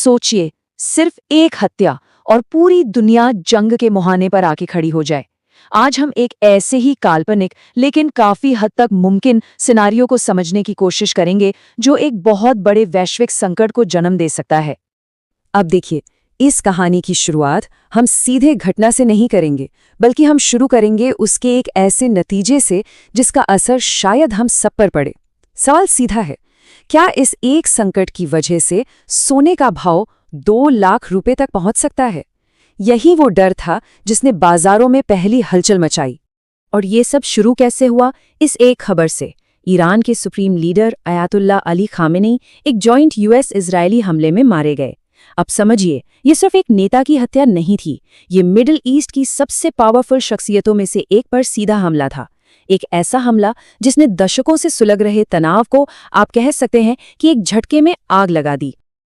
सोचिए, सिर्फ एक हत्या और पूरी दुनिया जंग के मुहाने पर आके खड़ी हो जाए। आज हम एक ऐसे ही काल्पनिक लेकिन काफी हद तक मुमकिन सिनारियो को समझने की कोशिश करेंगे जो एक बहुत बड़े वैश्विक संकट को जन्म दे सकता है। अब देखिए, इस कहानी की शुरुआत हम सीधे घटना से नहीं करेंगे, बल्कि हम शुरू करेंगे उसके एक ऐसे नतीजे से जिसका असर शायद हम सब पर पड़े। सवाल सीधा है, क्या इस एक संकट की वजह से सोने का भाव 2 लाख रुपए तक पहुंच सकता है? यही वो डर था जिसने बाजारों में पहली हलचल मचाई। और ये सब शुरू कैसे हुआ? इस एक खबर से। ईरान के supreme leader Ayatollah Ali Khamenei एक जॉइंट यूएस इजरायली हमले में मारे गए। अब समझिए, ये सिर्फ एक नेता की हत्या नहीं थी, ये मिडिल ईस्ट की सबसे पावरफुल शख्सियतों में से एक पर सीधा हमला था। एक ऐसा हमला जिसने दशकों से सुलग रहे तनाव को, आप कह सकते हैं कि एक झटके में आग लगा दी।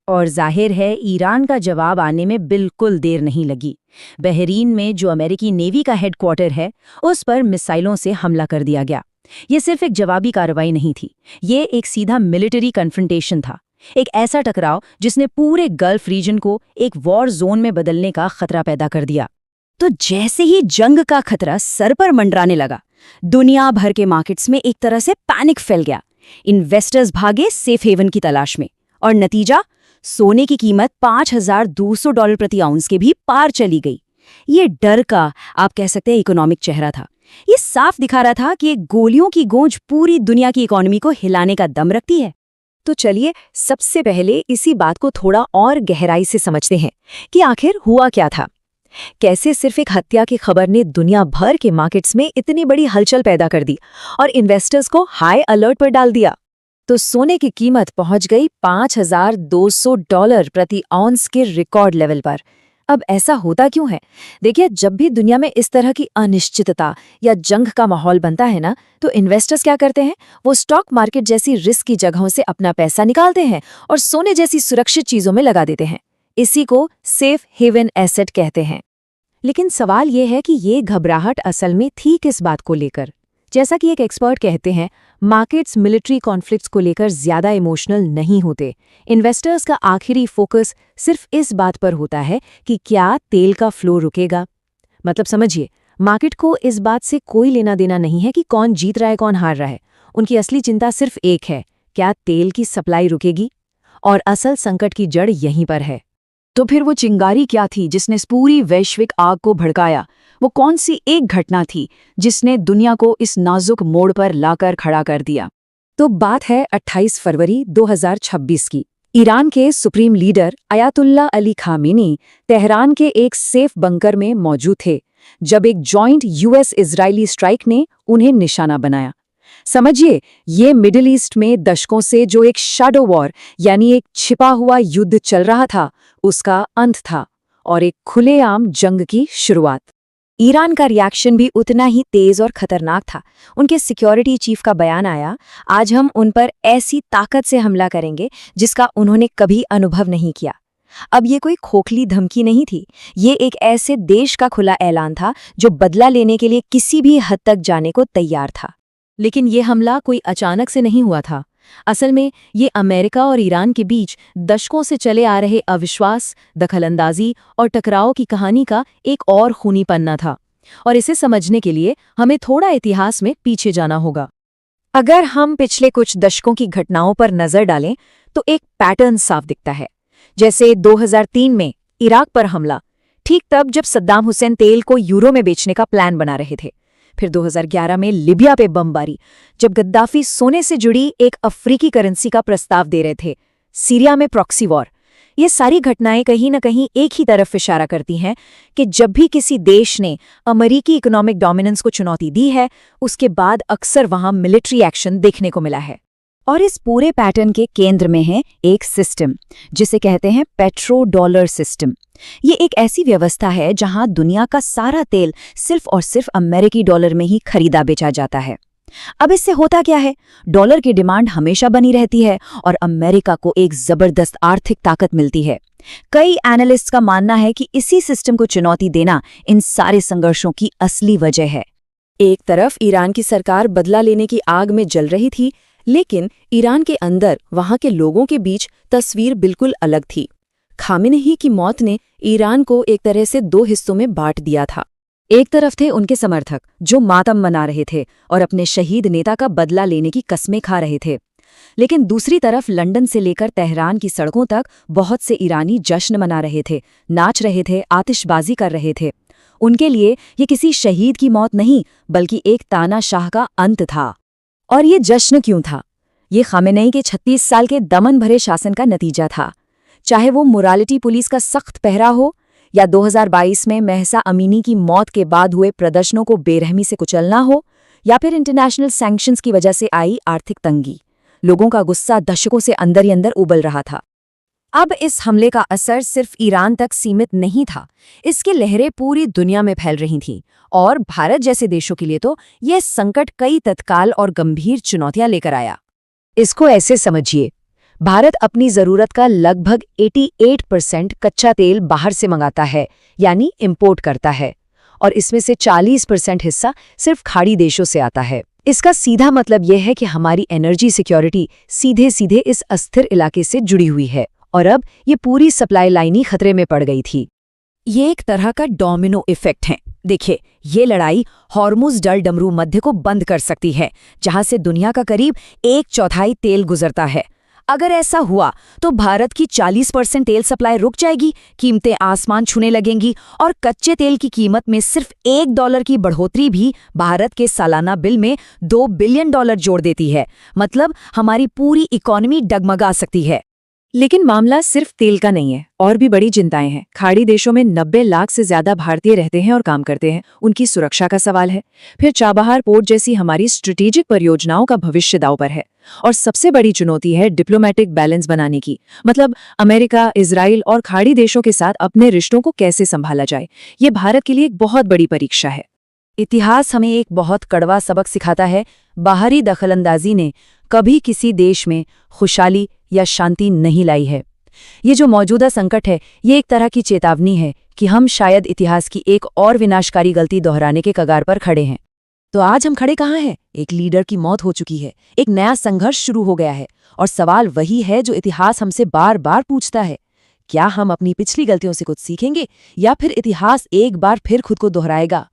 और जाहिर है, ईरान का जवाब आने में बिल्कुल देर नहीं लगी। बहरीन में जो अमेरिकी नेवी का हेडक्वार्टर है, उस पर मिसाइलों से हमला कर दिया गया। ये सिर्फ एक जवाबी कार्रवाई नहीं थी, ये एक सीधा मिलिट्री कन्फ्रंटेशन था। एक ऐसा टकराव जिसने पूरे गल्फ रीजन को एक वॉर जोन में बदलने का खतरा पैदा कर दिया। तो जैसे ही जंग का खतरा सर पर मंडराने लगा, दुनिया भर के मार्केट्स में एक तरह से पैनिक फैल गया। इन्वेस्टर्स भागे सेफ हेवन की तलाश में, और नतीजा, सोने की कीमत $5,200 प्रति आउंस के भी पार चली गई। ये डर का, आप कह सकते हैं, इकोनॉमिक चेहरा था। ये साफ दिखा रहा था कि गोलियों की गूंज पूरी दुनिया की इकोनॉमी को हिलाने का दम रखती है। तो चलिए, सबसे पहले इसी बात को थोड़ा और गहराई से समझते हैं कि आखिर हुआ क्या था। कैसे सिर्फ एक हत्या की खबर ने दुनिया भर के मार्केट्स में इतनी बड़ी हलचल पैदा कर दी और इन्वेस्टर्स को हाई अलर्ट पर डाल दिया। तो सोने की कीमत पहुंच गई $5,200 प्रति आउंस के रिकॉर्ड लेवल पर। अब ऐसा होता क्यों है? देखिए, जब भी दुनिया में इस तरह की अनिश्चितता या जंग का माहौल बनता है ना, तो इन्वेस्टर्स क्या करते हैं? वो स्टॉक मार्केट जैसी रिस्की जगहों से अपना पैसा निकालते हैं और सोने जैसी सुरक्षित चीजों में लगा देते हैं। इसी को सेफ हेवन एसेट कहते हैं। लेकिन सवाल ये है कि ये घबराहट असल में थी किस बात को लेकर? जैसा कि एक एक्सपर्ट कहते हैं, मार्केट्स मिलिट्री कॉन्फ्लिक्ट्स को लेकर ज्यादा इमोशनल नहीं होते। इन्वेस्टर्स का आखिरी फोकस सिर्फ इस बात पर होता है कि क्या तेल का फ्लो रुकेगा। मतलब समझिए, मार्केट को इस बात से कोई लेना देना नहीं है कि कौन जीत रहा है, कौन हार रहा है। उनकी असली चिंता सिर्फ एक है, क्या तेल की सप्लाई रुकेगी? और असल संकट की जड़ यहीं पर है। तो फिर वो चिंगारी क्या थी जिसने इस पूरी वैश्विक आग को भड़काया? वो कौन सी एक घटना थी जिसने दुनिया को इस नाजुक मोड़ पर लाकर खड़ा कर दिया? तो बात है 28 फरवरी 2026 की। ईरान के supreme leader Ayatollah Ali Khamenei Tehran के एक सेफ बंकर में मौजूद थे जब एक जॉइंट यूएस इजरायली स्ट्राइक ने उन्हें निशाना बनाया। समझिए, ये मिडिल ईस्ट में दशकों से जो एक शैडो वॉर यानी एक छिपा हुआ युद्ध चल रहा था, उसका अंत था और एक खुलेआम जंग की शुरुआत। ईरान का रिएक्शन भी उतना ही तेज और खतरनाक था। उनके सिक्योरिटी चीफ का बयान आया, आज हम उन पर ऐसी ताकत से हमला करेंगे जिसका उन्होंने कभी अनुभव नहीं किया। अब ये कोई खोखली धमकी नहीं थी, ये एक ऐसे देश का खुला ऐलान था जो बदला लेने के लिए किसी भी हद तक जाने को तैयार था। लेकिन ये हमला कोई अचानक से नहीं हुआ था। असल में ये अमेरिका और ईरान के बीच दशकों से चले आ रहे अविश्वास, दखलंदाजी और टकराव की कहानी का एक और खूनी पन्ना था। और इसे समझने के लिए हमें थोड़ा इतिहास में पीछे जाना होगा। अगर हम पिछले कुछ दशकों की घटनाओं पर नजर डालें तो एक पैटर्न साफ दिखता है। जैसे 2003 में इराक पर हमला, ठीक तब जब सद्दाम हुसैन तेल को यूरो में बेचने का प्लान बना रहे थे। फिर 2011 में लिबिया पे बमबारी, जब गद्दाफी सोने से जुड़ी एक अफ्रीकी करेंसी का प्रस्ताव दे रहे थे। सीरिया में प्रॉक्सी वॉर। ये सारी घटनाएं कहीं न कहीं एक ही तरफ इशारा करती हैं कि जब भी किसी देश ने अमेरिकी इकोनॉमिक डोमिनेंस को चुनौती दी है, उसके बाद अक्सर वहां मिलिट्री एक्शन देखने को मिला है। और इस पूरे पैटर्न के केंद्र में है एक सिस्टम जिसे कहते हैं पेट्रो डॉलर सिस्टम। ये एक ऐसी व्यवस्था है जहां दुनिया का सारा तेल सिर्फ और सिर्फ अमेरिकी डॉलर में ही खरीदा बेचा जाता है। अब इससे होता क्या है? डॉलर की डिमांड हमेशा बनी रहती है और अमेरिका को एक जबरदस्त आर्थिक ताकत मिलती है। कई एनालिस्ट्स का मानना है कि इसी सिस्टम को चुनौती देना इन सारे संघर्षों की असली वजह है। एक तरफ ईरान की सरकार बदला लेने की आग में जल रही थी, लेकिन ईरान के अंदर वहां के लोगों के बीच तस्वीर बिल्कुल अलग थी। खामेनेई की मौत ने ईरान को एक तरह से दो हिस्सों में बांट दिया था। एक तरफ थे उनके समर्थक जो मातम मना रहे थे और अपने शहीद नेता का बदला लेने की कस्में खा रहे थे, लेकिन दूसरी तरफ लंदन से लेकर तेहरान की सड़कों तक बहुत से ईरानी जश्न मना रहे थे, नाच रहे थे, आतिशबाजी कर रहे थे। उनके लिए ये किसी शहीद की मौत नहीं बल्कि एक तानाशाह का अंत था। और ये जश्न क्यों था? ये खामेनेई के 36 साल के दमन भरे शासन का नतीजा था। चाहे वो मोरालिटी पुलिस का सख्त पहरा हो या 2022 में महसा अमीनी की मौत के बाद हुए प्रदर्शनों को बेरहमी से कुचलना हो या फिर इंटरनेशनल सैंक्शंस की वजह से आई आर्थिक तंगी, लोगों का गुस्सा दशकों से अंदर ही अंदर उबल रहा था। अब इस हमले का असर सिर्फ ईरान तक सीमित नहीं था, इसकी लहरें पूरी दुनिया में फैल रही थीं और भारत जैसे देशों के लिए तो यह संकट कई तत्काल और गंभीर चुनौतियां लेकर आया। इसको ऐसे समझिए, भारत अपनी जरूरत का लगभग 88% कच्चा तेल बाहर से मंगाता है, यानी इंपोर्ट करता है, और इसमें से 40% हिस्सा सिर्फ खाड़ी देशों से आता है। इसका सीधा मतलब यह है कि हमारी एनर्जी सिक्योरिटी सीधे सीधे इस अस्थिर इलाके से जुड़ी हुई है और अब ये पूरी सप्लाई लाइन ही खतरे में पड़ गई थी। ये एक तरह का डोमिनो इफेक्ट है। देखिए, ये लड़ाई हॉर्मुज़ डल डमरू मध्य को बंद कर सकती है, जहां से दुनिया का करीब 1/4 तेल गुजरता है। अगर ऐसा हुआ तो भारत की 40% तेल सप्लाई रुक जाएगी, कीमतें आसमान छूने लगेंगी और कच्चे तेल की कीमत में सिर्फ $1 की बढ़ोतरी भी भारत के सालाना बिल में $2 बिलियन जोड़ देती है। मतलब हमारी पूरी इकोनॉमी डगमगा सकती है। लेकिन मामला सिर्फ तेल का नहीं है, और भी बड़ी चिंताएं हैं। खाड़ी देशों में 90 लाख से ज्यादा भारतीय रहते हैं और काम करते हैं, उनकी सुरक्षा का सवाल है। फिर चाबहार पोर्ट जैसी हमारी स्ट्रेटेजिक परियोजनाओं का भविष्य दांव पर है। और सबसे बड़ी चुनौती है डिप्लोमेटिक बैलेंस बनाने की, मतलब अमेरिका, इजराइल और खाड़ी देशों के साथ अपने रिश्तों को कैसे संभाला जाए। ये भारत के लिए एक बहुत बड़ी परीक्षा है। इतिहास हमें एक बहुत कड़वा सबक सिखाता है, बाहरी दखलंदाजी ने कभी किसी देश में खुशहाली या शांति नहीं लाई है। ये जो मौजूदा संकट है, ये एक तरह की चेतावनी है कि हम शायद इतिहास की एक और विनाशकारी गलती दोहराने के कगार पर खड़े हैं। तो आज हम खड़े कहाँ हैं? एक लीडर की मौत हो चुकी है, एक नया संघर्ष शुरू हो गया है, और सवाल वही है जो इतिहास हमसे बार बार पूछता है, क्या हम अपनी पिछली गलतियों से कुछ सीखेंगे या फिर इतिहास एक बार फिर खुद को दोहराएगा?